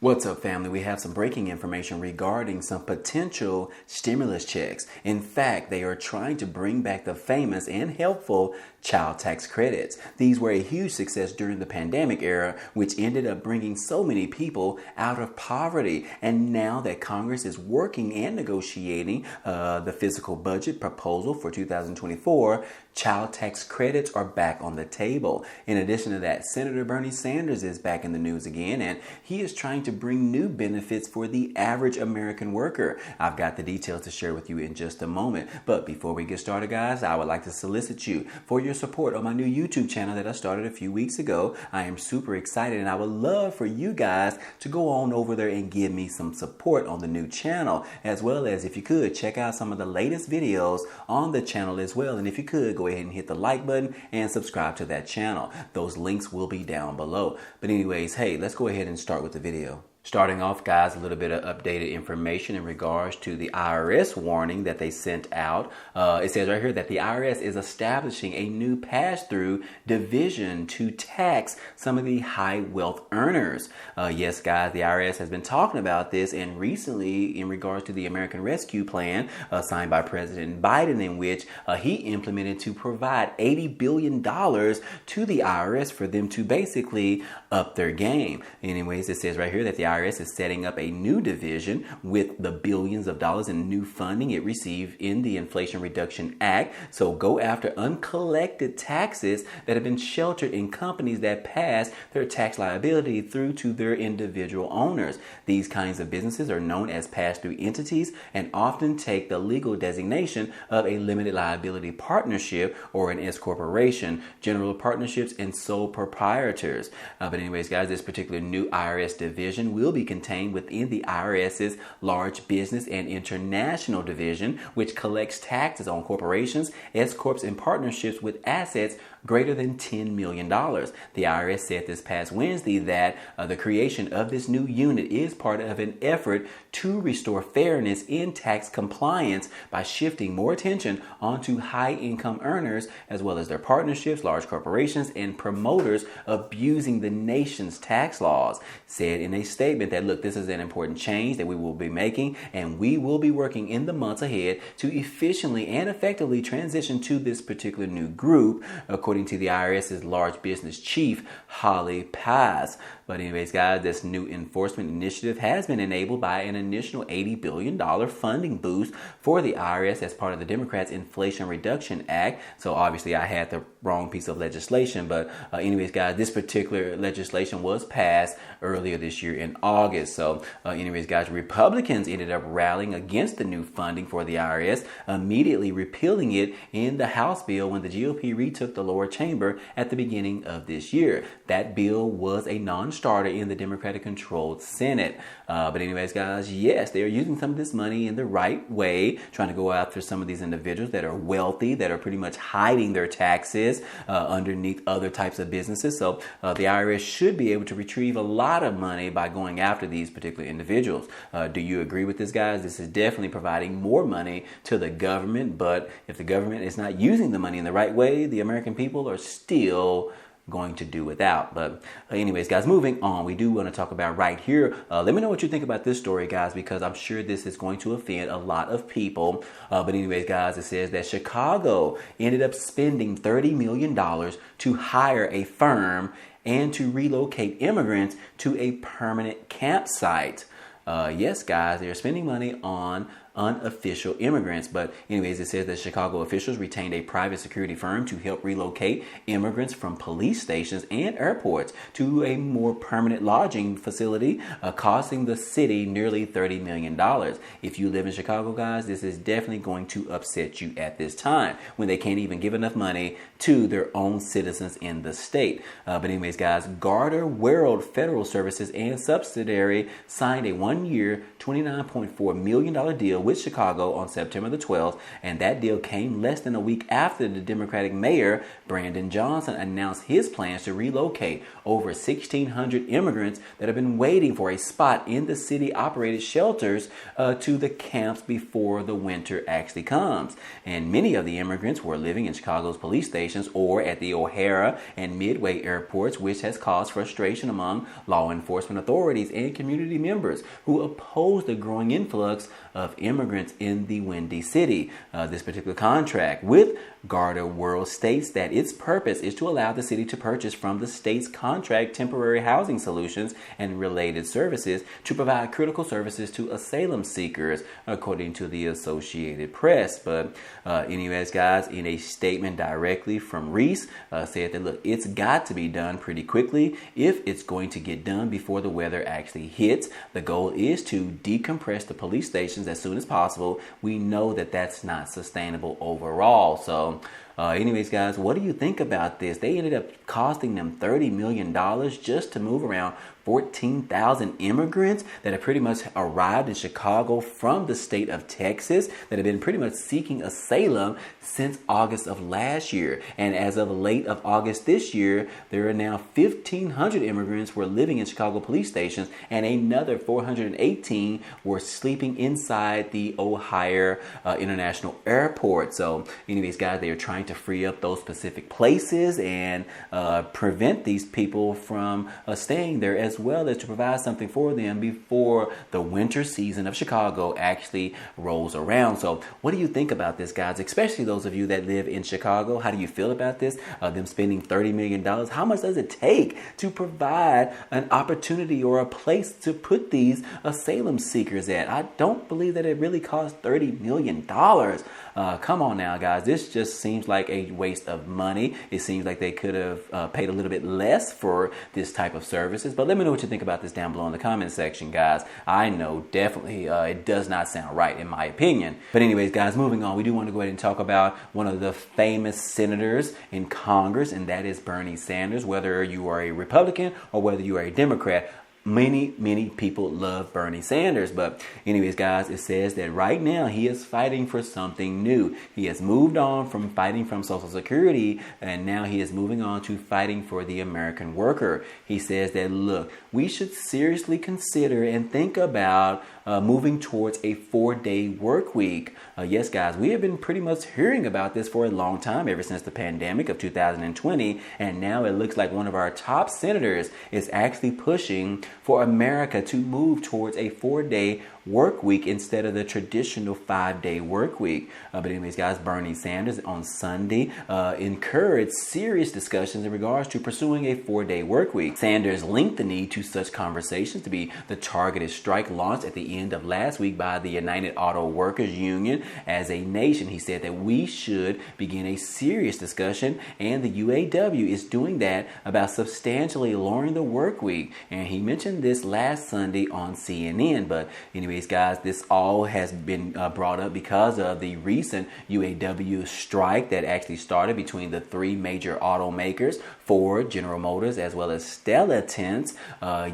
What's up, family? We have some breaking information regarding some potential stimulus checks. In fact, they are trying to bring back the famous and helpful child tax credits. These were a huge success during the pandemic era, which ended up bringing so many people out of poverty. And now that Congress is working and negotiating the fiscal budget proposal for 2024, child tax credits are back on the table. In addition to that, Senator Bernie Sanders is back in the news again, and he is trying to bring new benefits for the average American worker. I've got the details to share with you in just a moment. But before we get started, guys, I would like to solicit you for your support on my new YouTube channel that I started a few weeks ago. I am super excited, and I would love for you guys to go on over there and give me some support on the new channel, as well as, if you could, check out some of the latest videos on the channel as well. And if you could, go ahead and hit the like button and subscribe to that channel. Those links will be down below. But anyways, hey, let's go ahead and start with the video. Starting off, guys, a little bit of updated information in regards to the IRS warning that they sent out. It says right here that the IRS is establishing a new pass-through division to tax some of the high wealth earners. Yes, guys, the IRS has been talking about this, and recently in regards to the American Rescue Plan signed by President Biden, in which he implemented to provide $80 billion to the IRS for them to basically up their game. Anyways, it says right here that the IRS is setting up a new division with the billions of dollars in new funding it received in the Inflation Reduction Act. So go after uncollected taxes that have been sheltered in companies that pass their tax liability through to their individual owners. These kinds of businesses are known as pass-through entities and often take the legal designation of a limited liability partnership or an S corporation, general partnerships, and sole proprietors. But anyways, guys, this particular new IRS division will be contained within the IRS's Large Business and International Division, which collects taxes on corporations, S corps, and partnerships with assets greater than $10 million. The IRS said this past Wednesday that the creation of this new unit is part of an effort to restore fairness in tax compliance by shifting more attention onto high-income earners, as well as their partnerships, large corporations, and promoters abusing the nation's tax laws. Said in a statement that, look, this is an important change that we will be making, and we will be working in the months ahead to efficiently and effectively transition to this particular new group, according to the IRS's large business chief, Holly Paz. But anyways, guys, this new enforcement initiative has been enabled by an initial $80 billion funding boost for the IRS as part of the Democrats' Inflation Reduction Act. So obviously I had the wrong piece of legislation. But anyways, guys, this particular legislation was passed earlier this year in August. So anyways, guys, Republicans ended up rallying against the new funding for the IRS, immediately repealing it in the House bill when the GOP retook the lower chamber at the beginning of this year. That bill was a non-starter in the Democratic-controlled Senate. But anyways, guys, yes, they are using some of this money in the right way, trying to go after some of these individuals that are wealthy, that are pretty much hiding their taxes underneath other types of businesses. So the IRS should be able to retrieve a lot of money by going after these particular individuals. Do you agree with this, guys? This is definitely providing more money to the government, but if the government is not using the money in the right way, the American people are still going to do without. But anyways, guys, moving on, we do want to talk about right here. Let me know what you think about this story, guys, because I'm sure this is going to offend a lot of people. But anyways, guys, it says that Chicago ended up spending $30 million to hire a firm and to relocate immigrants to a permanent campsite. Yes, guys, they're spending money on unofficial immigrants. But anyways, it says that Chicago officials retained a private security firm to help relocate immigrants from police stations and airports to a more permanent lodging facility, costing the city nearly $30 million. If you live in Chicago, guys, this is definitely going to upset you at this time when they can't even give enough money to their own citizens in the state. But anyways, guys, Garter World Federal Services and subsidiary signed a one-year $29.4 million deal deal with Chicago on September the 12th, and that deal came less than a week after the Democratic mayor, Brandon Johnson, announced his plans to relocate over 1,600 immigrants that have been waiting for a spot in the city-operated shelters to the camps before the winter actually comes. And many of the immigrants were living in Chicago's police stations or at the O'Hara and Midway airports, which has caused frustration among law enforcement authorities and community members who oppose the growing influx of immigrants in the Windy City. This particular contract with Garda World states that its purpose is to allow the city to purchase from the state's contract temporary housing solutions and related services to provide critical services to asylum seekers, according to the Associated Press. But anyways, guys, in a statement directly from Reese, said that, look, it's got to be done pretty quickly if it's going to get done before the weather actually hits. The goal is to decompress the police stations as soon as possible. We know that that's not sustainable overall. So anyways, guys, what do you think about this? They ended up costing them $30 million just to move around 14,000 immigrants that have pretty much arrived in Chicago from the state of Texas that have been pretty much seeking asylum since August of last year. And as of late of August this year, there are now 1,500 immigrants were living in Chicago police stations, and another 418 were sleeping inside the O'Hare International Airport. So anyways, guys, they are trying to free up those specific places and prevent these people from staying there, as well as to provide something for them before the winter season of Chicago actually rolls around. So what do you think about this, guys? Especially those of you that live in Chicago. How do you feel about this? Them spending $30 million. How much does it take to provide an opportunity or a place to put these asylum seekers at? I don't believe that it really costs $30 million. Come on now, guys. This just seems like a waste of money. It seems like they could have paid a little bit less for this type of services. But let me know what you think about this down below in the comment section, guys. I know definitely it does not sound right in my opinion. But anyways, guys, moving on, we do want to go ahead and talk about one of the famous senators in Congress, and that is Bernie Sanders. Whether you are a Republican or whether you are a Democrat, many people love Bernie Sanders. But anyways, guys, it says that right now he is fighting for something new. He has moved on from fighting from Social Security, and now he is moving on to fighting for the American worker. He says that, look, we should seriously consider and think about moving towards a 4-day work week. Yes, guys, we have been pretty much hearing about this for a long time, ever since the pandemic of 2020. And now it looks like one of our top senators is actually pushing for America to move towards a 4-day work week instead of the traditional 5-day work week. But anyways, guys, Bernie Sanders on Sunday encouraged serious discussions in regards to pursuing a 4-day work week. Sanders linked the need to such conversations to be the targeted strike launched at the end of last week by the United Auto Workers Union. As a nation, he said that we should begin a serious discussion, and the UAW is doing that, about substantially lowering the work week. And he mentioned this last Sunday on CNN. But anyways, guys, this all has been brought up because of the recent UAW strike that actually started between the three major automakers, Ford, General Motors, as well as Stellantis.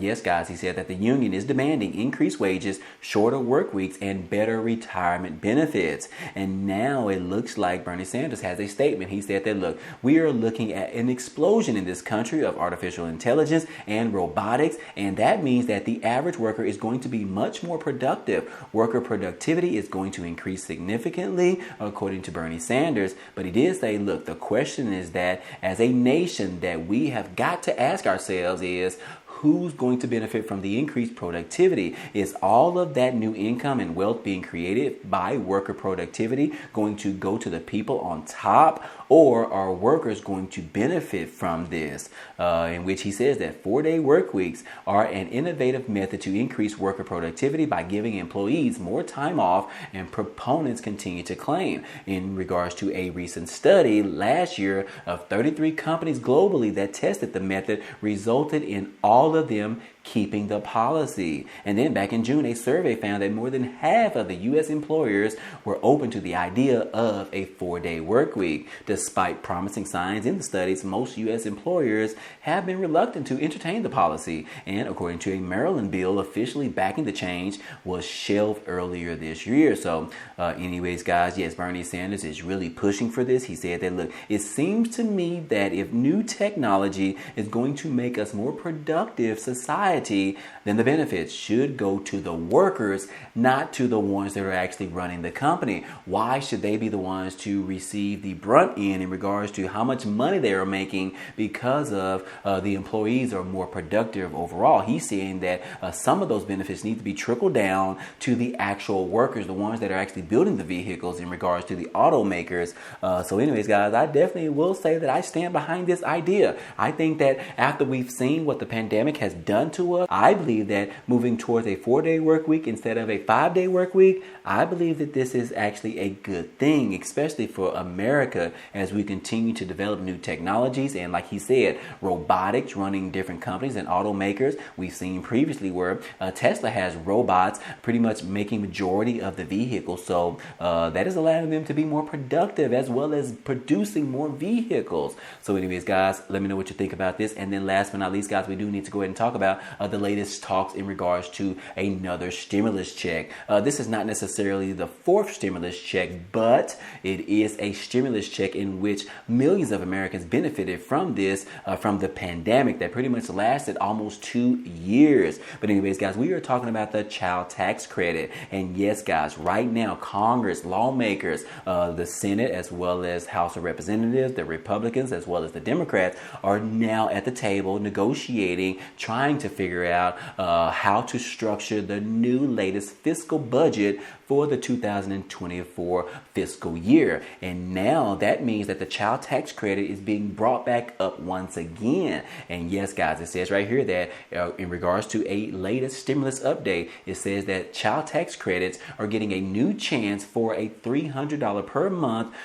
Yes, guys, he said that the union is demanding increased wages, shorter work weeks, and better retirement benefits. And now it looks like Bernie Sanders has a statement. He said that, look, we are looking at an explosion in this country of artificial intelligence and robotics, and that means that the average worker is going to be much more productive. Worker productivity is going to increase significantly, according to Bernie Sanders. But he did say, look, the question is that as a nation that we have got to ask ourselves is, who's going to benefit from the increased productivity? Is all of that new income and wealth being created by worker productivity going to go to the people on top, or are workers going to benefit from this? In which he says that 4-day work weeks are an innovative method to increase worker productivity by giving employees more time off, and proponents continue to claim. In regards to a recent study last year of 33 companies globally that tested the method, resulted in all of them keeping the policy. And then back in June, a survey found that more than half of the U.S. employers were open to the idea of a 4-day work week. Despite promising signs in the studies, most U.S. employers have been reluctant to entertain the policy. And according to a Maryland bill officially backing the change, was shelved earlier this year. So anyways, guys, yes, Bernie Sanders is really pushing for this. He said that, look, it seems to me that if new technology is going to make us more productive society, then the benefits should go to the workers, not to the ones that are actually running the company. Why should they be the ones to receive the brunt end in regards to how much money they are making because of the employees are more productive overall? He's saying that some of those benefits need to be trickled down to the actual workers, the ones that are actually building the vehicles in regards to the automakers. So anyways, guys, I definitely will say that I stand behind this idea. I think that after we've seen what the pandemic has done to us, I believe that moving towards a 4-day work week instead of a 5-day work week, I believe that this is actually a good thing, especially for America as we continue to develop new technologies. And like he said, robotics running different companies and automakers. We've seen previously where Tesla has robots pretty much making majority of the vehicles. So that is allowing them to be more productive as well as producing more vehicles. So anyways, guys, let me know what you think about this. And then last but not least, guys, we do need to go ahead and talk about the latest talks in regards to another stimulus check. This is not necessarily the fourth stimulus check, but it is a stimulus check in which millions of Americans benefited from this, from the pandemic that pretty much lasted almost 2 years. But anyways, guys, we are talking about the child tax credit. And yes, guys, right now, Congress, lawmakers, the Senate, as well as House of Representatives, the Republicans, as well as the Democrats, are now at the table negotiating, trying to figure out how to structure the new latest fiscal budget for the 2024 fiscal year. And now that means that the child tax credit is being brought back up once again. And yes, guys, it says right here that in regards to a latest stimulus update, it says that child tax credits are getting a new chance for a $300 per month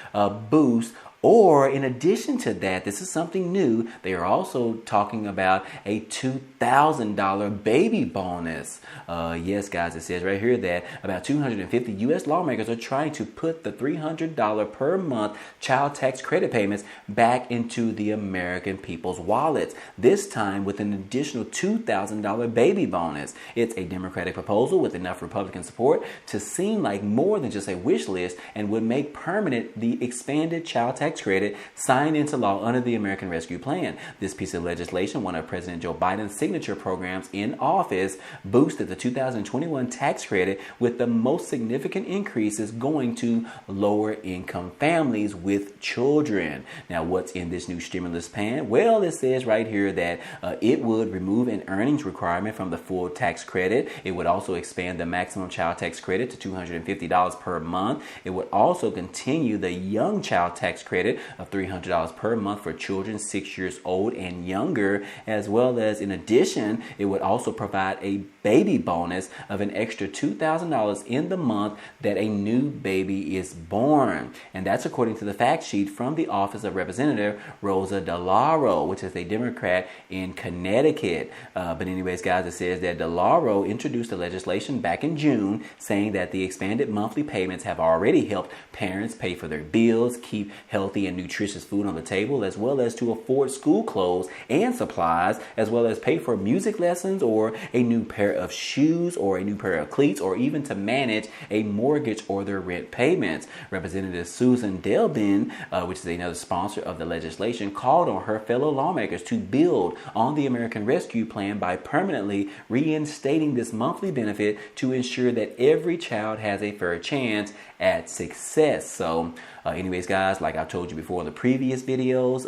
boost. Or in addition to that, this is something new, they are also talking about a $2,000 baby bonus. Yes, guys, it says right here that about 250 U.S. lawmakers are trying to put the $300 per month child tax credit payments back into the American people's wallets, this time with an additional $2,000 baby bonus. It's a Democratic proposal with enough Republican support to seem like more than just a wish list and would make permanent the expanded child tax credit signed into law under the American Rescue Plan. This piece of legislation, one of President Joe Biden's signature programs in office, boosted the 2021 tax credit with the most significant increases going to lower income families with children. Now, what's in this new stimulus plan? Well, it says right here that it would remove an earnings requirement from the full tax credit. It would also expand the maximum child tax credit to $250 per month. It would also continue the young child tax credit of $300 per month for children 6 years old and younger, as well as in addition, it would also provide a baby bonus of an extra $2,000 in the month that a new baby is born. And that's according to the fact sheet from the office of Representative Rosa DeLauro, which is a Democrat in Connecticut. But anyways, guys, it says that DeLauro introduced the legislation back in June, saying that the expanded monthly payments have already helped parents pay for their bills, keep healthy and nutritious food on the table, as well as to afford school clothes and supplies, as well as pay for music lessons or a new pair of shoes or a new pair of cleats, or even to manage a mortgage or their rent payments. Representative Susan Delbin, which is another sponsor of the legislation, called on her fellow lawmakers to build on the American Rescue Plan by permanently reinstating this monthly benefit to ensure that every child has a fair chance at success. So anyways, guys, like I told you before in the previous videos,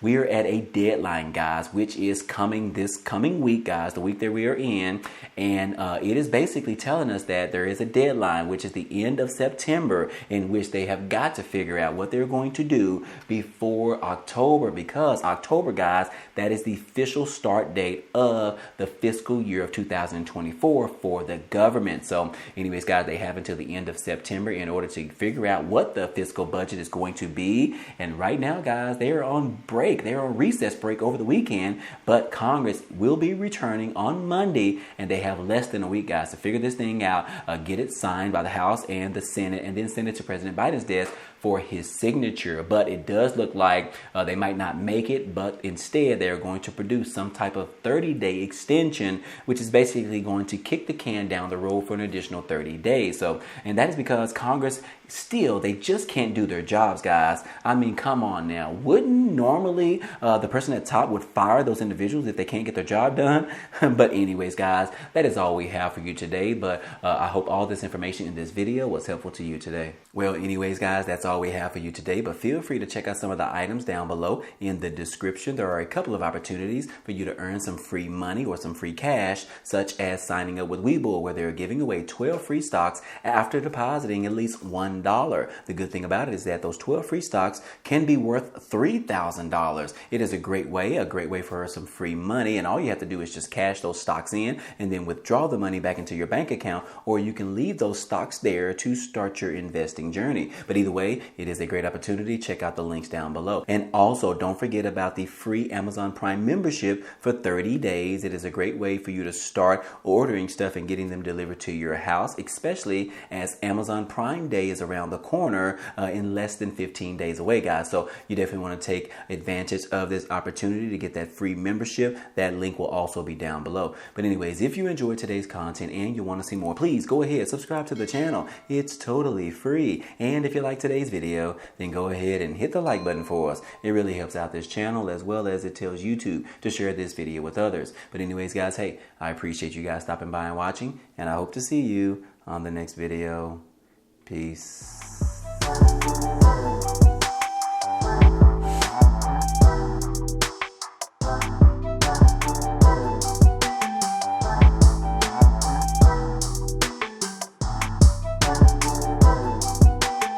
we're at a deadline, guys, which is coming this coming week, guys, the week that we are in. And it is basically telling us that there is a deadline, which is the end of September, in which they have got to figure out what they're going to do before October, because October, guys, that is the official start date of the fiscal year of 2024 for the government. So anyways, guys, they have until the end of September in order to figure out what the fiscal budget is going to be. be. And right now, guys, they are on break. They're on recess break over the weekend, but Congress will be returning on Monday, and they have less than a week, guys, to figure this thing out, get it signed by the House and the Senate, and then send it to President Biden's desk for his signature. But it does look like they might not make it, but instead they're going to produce some type of 30-day extension, which is basically going to kick the can down the road for an additional 30 days. So, and that is because Congress still, they just can't do their jobs, guys. I mean, come on now. Wouldn't normally the person at top would fire those individuals if they can't get their job done? But anyways, guys, that is all we have for you today. But I hope all this information in this video was helpful to you today. Well, anyways, guys, that's all we have for you today. But feel free to check out some of the items down below in the description. There are a couple of opportunities for you to earn some free money or some free cash, such as signing up with Webull, where they're giving away 12 free stocks after depositing at least $1. The good thing about it is that those 12 free stocks can be worth $3,000. It is a great way for some free money. And all you have to do is just cash those stocks in and then withdraw the money back into your bank account, or you can leave those stocks there to start your investing journey. But either way, it is a great opportunity. Check out the links down below. And also, don't forget about the free Amazon Prime membership for 30 days. It is a great way for you to start ordering stuff and getting them delivered to your house, especially as Amazon Prime Day is around the corner in less than 15 days away, guys. So you definitely want to take advantage of this opportunity to get that free membership. That link will also be down below. But anyways, if you enjoyed today's content and you want to see more, please go ahead, subscribe to the channel. It's totally free. And if you like today's video, then go ahead and hit the like button for us. It really helps out this channel, as well as it tells YouTube to share this video with others. But anyways, guys, hey, I appreciate you guys stopping by and watching, and I hope to see you on the next video. Peace.